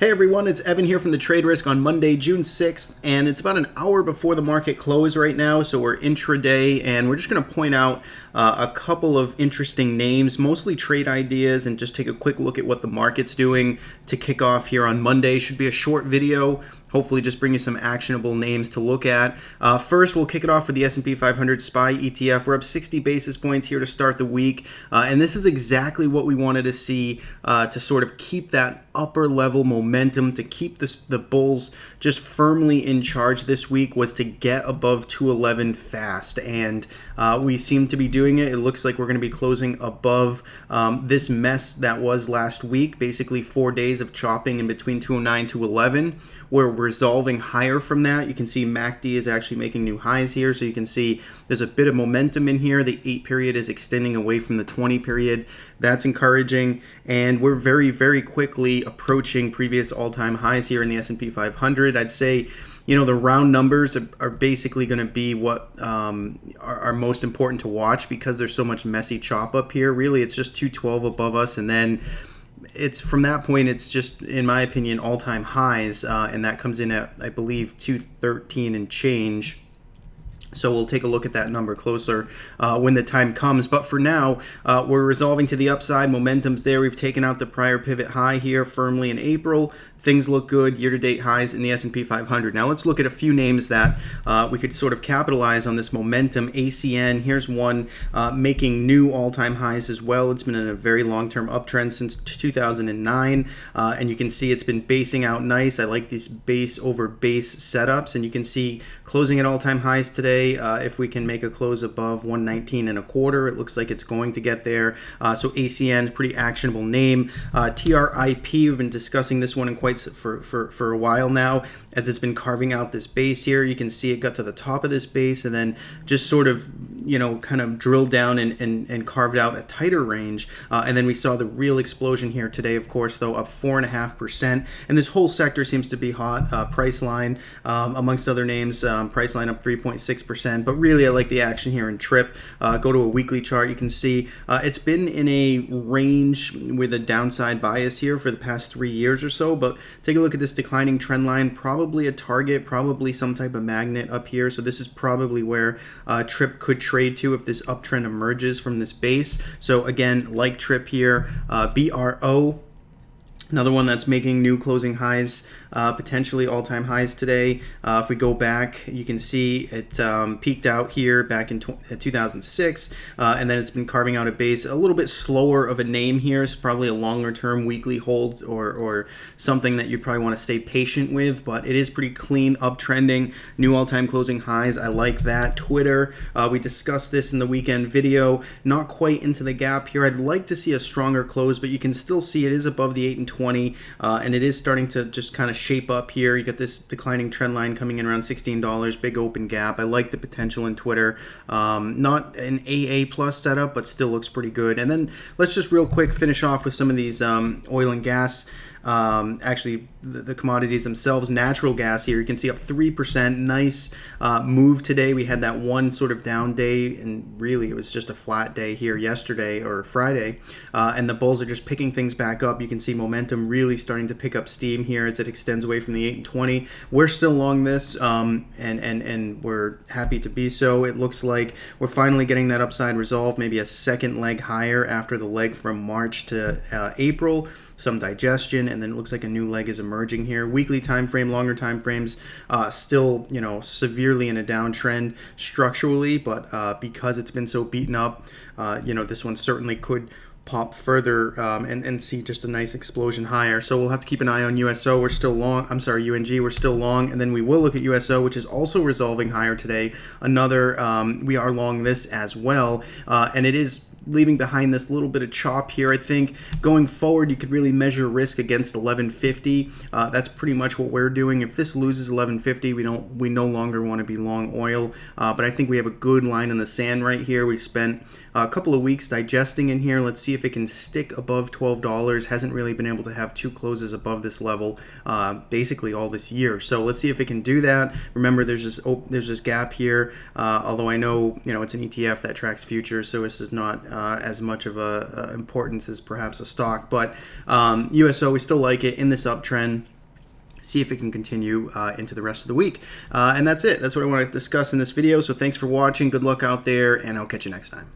Hey everyone, it's Evan here from the Trade Risk on Monday, June 6th, and it's about an hour before the market close right now, so we're intraday, and we're just going to point out a couple of interesting names, mostly trade ideas, and just take a quick look at what the market's doing to kick off here on Monday. Should be a short video. Hopefully just bring you some actionable names to look at. First, we'll kick it off with the Sp500 Spy Etf. We're up 60 basis points here to start the week, and this is exactly what we wanted to see to sort of keep that upper level momentum, to keep the bulls just firmly in charge this week, was to get above 211 fast, and we seem to be doing it. It looks like we're going to be closing above this mess that was last week, basically 4 days of chopping in between 209 to 11. We're resolving higher from that. You can see MACD is actually making new highs here, so you can see there's a bit of momentum in here. The 8 period is extending away from the 20 period. That's encouraging, and we're very, very quickly approaching previous all-time highs here in the S&P 500. I'd say, you know, the round numbers are basically going to be what are most important to watch because there's so much messy chop up here. Really, it's just 212 above us, and then it's from that point, it's just, in my opinion, all-time highs, and that comes in at, I believe, 213 and change. So we'll take a look at that number closer when the time comes. But for now, we're resolving to the upside. Momentum's there. We've taken out the prior pivot high here firmly in April. Things look good. Year-to-date highs in the S&P 500. Now let's look at a few names that we could sort of capitalize on this momentum. ACN, here's one making new all-time highs as well. It's been in a very long-term uptrend since 2009, and you can see it's been basing out nice. I like these base over base setups, and you can see closing at all-time highs today. If we can make a close above 119 and a quarter, it looks like it's going to get there. So ACN is a pretty actionable name. TRIP, we've been discussing this one in quite for a while now, as it's been carving out this base here. You can see it got to the top of this base and then just sort of, you know, kind of drilled down and carved out a tighter range. And then we saw the real explosion here today, of course, though, up 4.5%. And this whole sector seems to be hot. Priceline, amongst other names, Priceline up 3.6%. But really, I like the action here in TRIP. Go to a weekly chart. You can see it's been in a range with a downside bias here for the past 3 years or so. But take a look at this declining trend line. Probably a target, probably some type of magnet up here. So this is probably where TRIP could trade to if this uptrend emerges from this base. So again, like TRIP here, BRO, another one that's making new closing highs, potentially all-time highs today. If we go back, you can see it peaked out here back in 2006, and then it's been carving out a base. A little bit slower of a name here. It's probably a longer-term weekly hold or something that you probably want to stay patient with, but it is pretty clean, uptrending, new all-time closing highs. I like that. Twitter, we discussed this in the weekend video. Not quite into the gap here. I'd like to see a stronger close, but you can still see it is above the 8 and 20, and it is starting to just kind of shape up here. You got this declining trend line coming in around $16, big open gap. I like the potential in Twitter. Not an AA plus setup, but still looks pretty good. And then let's just real quick finish off with some of these oil and gas. Actually, the commodities themselves. Natural gas here, you can see up 3%. Nice move today. We had that one sort of down day, and really it was just a flat day here yesterday or Friday, and the bulls are just picking things back up. You can see momentum really starting to pick up steam here as it extends away from the 8 and 20. We're still long this, and we're happy to be so. It looks like we're finally getting that upside resolved, maybe a second leg higher after the leg from March to April. Some digestion, and then it looks like a new leg is emerging here. Weekly time frame, longer time frames, still, you know, severely in a downtrend structurally, but because it's been so beaten up, you know, this one certainly could pop further and see just a nice explosion higher. So we'll have to keep an eye on USO. We're still long. I'm sorry, UNG. We're still long, and then we will look at USO, which is also resolving higher today. Another, we are long this as well, and it is leaving behind this little bit of chop here. I think going forward, you could really measure risk against 1150. That's pretty much what we're doing. If this loses 1150, we no longer want to be long oil. But I think we have a good line in the sand right here. We spent a couple of weeks digesting in here. Let's see if it can stick above $12. Hasn't really been able to have two closes above this level basically all this year. So let's see if it can do that. Remember, there's this gap here. Although I know, you know, it's an ETF that tracks futures, so this is not as much of a importance as perhaps a stock. But USO, we still like it in this uptrend. see if it can continue into the rest of the week. And that's it. That's what I want to discuss in this video. So thanks for watching. Good luck out there, and I'll catch you next time.